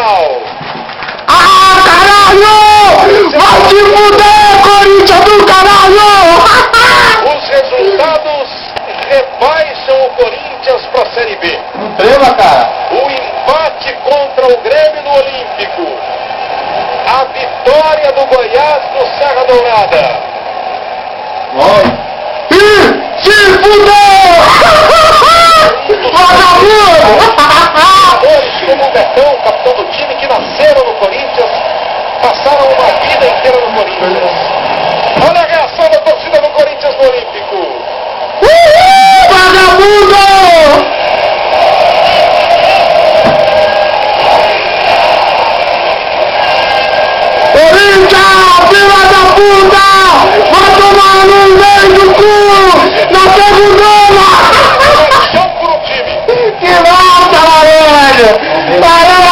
final. Ah, caralho! Vai te fuder, Corinthians do caralho! Os resultados rebaixam o Corinthians para a Série B. Não trema, cara. O empate contra o Grêmio no Olímpico. A vitória do Goiás no Serra Dourada. E se fudeu! Vagabundo! Jogadores como o Betão, capitão do time, que nasceram no Corinthians, passaram uma vida inteira no Corinthians. Olha a reação da torcida do Corinthians no Olímpico. Vagabundo! Corinthians, filha da puta! Vai tomar no meio do cu! Na segundona! Chão pro time. Que massa, velho! Para!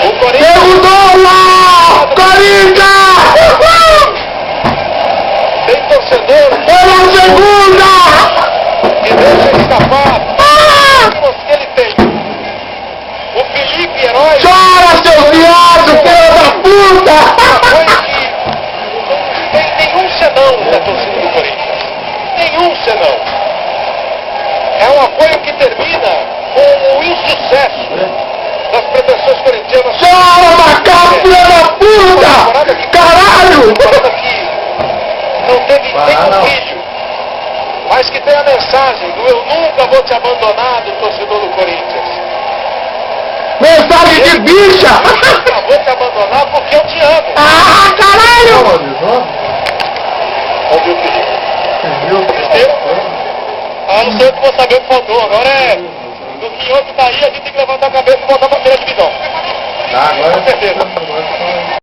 O Corinthians Segundona! Corinthians! tem torcedor É na segunda! que deixa escapar que ele tem. O Felipe Herói Chora, seu viado, filho da puta! foi que não tem nenhum senão na torcida do Corinthians. Nenhum senão. É um apoio que termina com o insucesso das pretensões corintianas. Chora, macaco, filho da puta! Caralho! Temporada que não teve nenhum vídeo, mas que tem a mensagem do eu nunca vou te abandonar do torcedor do Corinthians. Mensagem de bicha! Eu nunca vou te abandonar porque eu te amo. Ah, caralho! Ouviu o Felipe? Entendeu? Ah, não sei o que vou saber o que faltou. Agora é do que outro tá aí, a gente tem que levantar a cabeça e voltar pra primeira divisão. Agora Com certeza.